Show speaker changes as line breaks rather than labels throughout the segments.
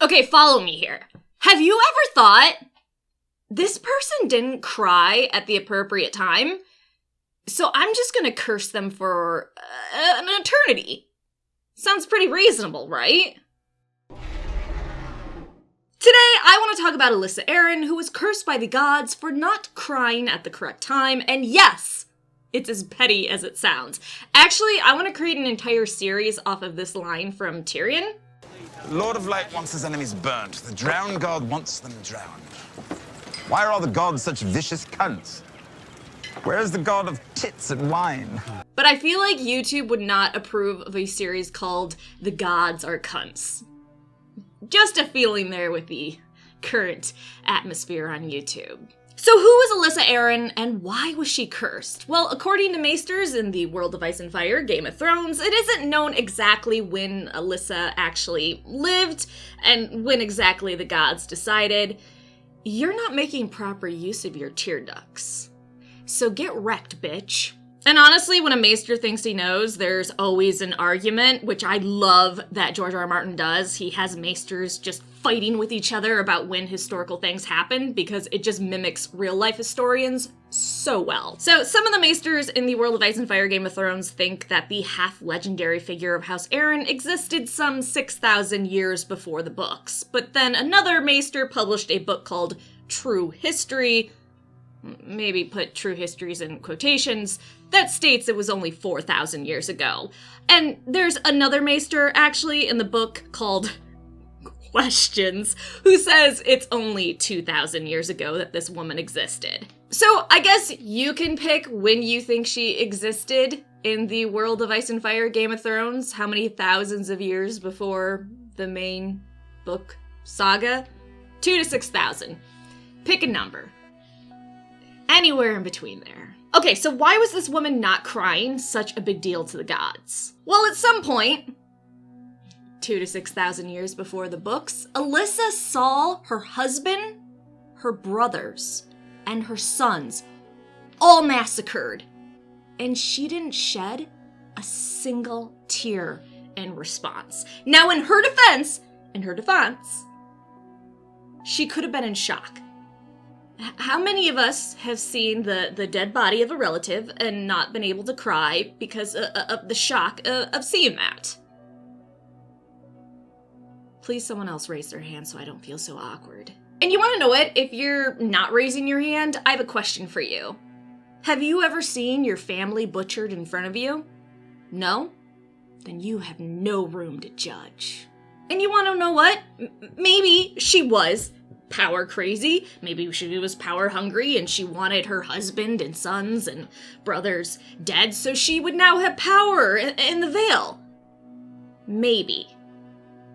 Okay, follow me here. Have you ever thought, this person didn't cry at the appropriate time, so I'm just gonna curse them for an eternity? Sounds pretty reasonable, right? Today, I want to talk about Alyssa Arryn, who was cursed by the gods for not crying at the correct time, and yes, it's as petty as it sounds. Actually, I want to create an entire series off of this line from Tyrion.
Lord of Light wants his enemies burnt. The drowned god wants them drowned. Why are all the gods such vicious cunts? Where's the god of tits and wine?
But I feel like YouTube would not approve of a series called The Gods Are Cunts. Just a feeling there with the current atmosphere on YouTube. So who was Alyssa Arryn, and why was she cursed? Well, according to Maesters in the World of Ice and Fire, Game of Thrones, it isn't known exactly when Alyssa actually lived, and when exactly the gods decided, you're not making proper use of your tear ducts. So get wrecked, bitch. And honestly, when a maester thinks he knows, there's always an argument, which I love that George R. R. Martin does. He has maesters just fighting with each other about when historical things happen, because it just mimics real-life historians so well. So some of the maesters in the World of Ice and Fire Game of Thrones think that the half-legendary figure of House Arryn existed some 6,000 years before the books. But then another maester published a book called True History, maybe put true histories in quotations, that states it was only 4,000 years ago. And there's another maester, actually, in the book called Questions, who says it's only 2,000 years ago that this woman existed. So I guess you can pick when you think she existed in the World of Ice and Fire Game of Thrones, how many thousands of years before the main book saga? 2,000 to 6,000. Pick a number. Anywhere in between there. Okay, so why was this woman not crying such a big deal to the gods? Well, at some point, 2,000 to 6,000 years before the books, Alyssa saw her husband, her brothers, and her sons all massacred, and she didn't shed a single tear in response. Now, in her defense, she could have been in shock. How many of us have seen the dead body of a relative and not been able to cry because of the shock of seeing that? Please someone else raise their hand so I don't feel so awkward. And you want to know what? If you're not raising your hand, I have a question for you. Have you ever seen your family butchered in front of you? No? Then you have no room to judge. And you want to know what? Maybe she was power crazy. Maybe she was power hungry and she wanted her husband and sons and brothers dead so she would now have power in the Vale. Maybe.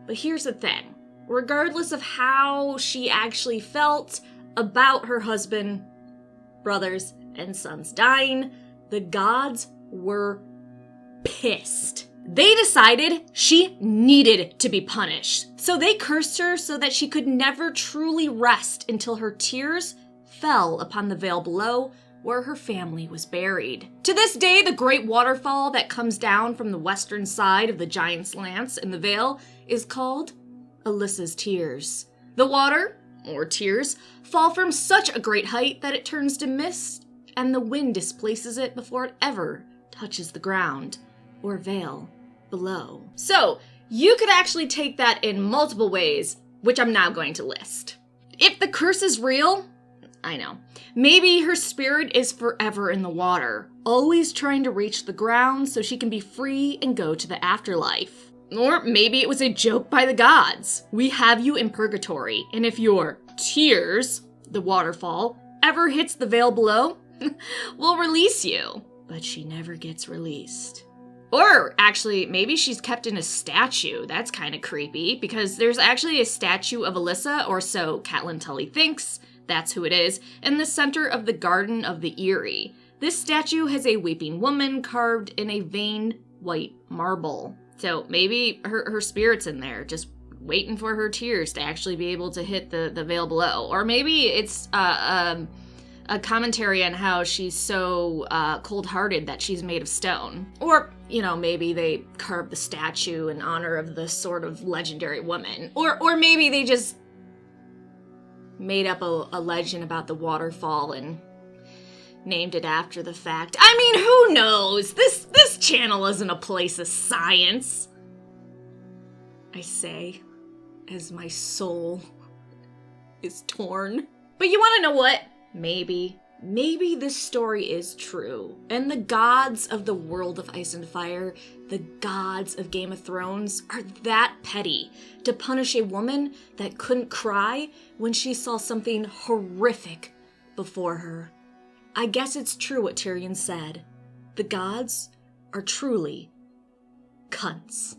But here's the thing. Regardless of how she actually felt about her husband, brothers, and sons dying, the gods were pissed. They decided she needed to be punished, so they cursed her so that she could never truly rest until her tears fell upon the vale below where her family was buried. To this day, the great waterfall that comes down from the western side of the Giant's Lance in the vale is called Alyssa's Tears. The water, or tears, fall from such a great height that it turns to mist, and the wind displaces it before it ever touches the ground or vale below. So, you could actually take that in multiple ways, which I'm now going to list. If the curse is real, I know, maybe her spirit is forever in the water, always trying to reach the ground so she can be free and go to the afterlife. Or maybe it was a joke by the gods. We have you in purgatory, and if your tears, the waterfall, ever hits the vale below, we'll release you. But she never gets released. Or, actually, maybe she's kept in a statue. That's kind of creepy, because there's actually a statue of Alyssa, or so Catelyn Tully thinks, that's who it is, in the center of the Garden of the Eyrie. This statue has a weeping woman carved in a veined white marble. So maybe her spirit's in there, just waiting for her tears to actually be able to hit the veil below. Or maybe it's A commentary on how she's so cold-hearted that she's made of stone. Or, you know, maybe they carved the statue in honor of this sort of legendary woman. Or maybe they just made up a legend about the waterfall and named it after the fact. I mean, who knows? This channel isn't a place of science. I say, as my soul is torn. But you want to know what? Maybe this story is true, and the gods of the world of Ice and Fire, the gods of Game of Thrones, are that petty to punish a woman that couldn't cry when she saw something horrific before her. I guess it's true what Tyrion said. The gods are truly cunts.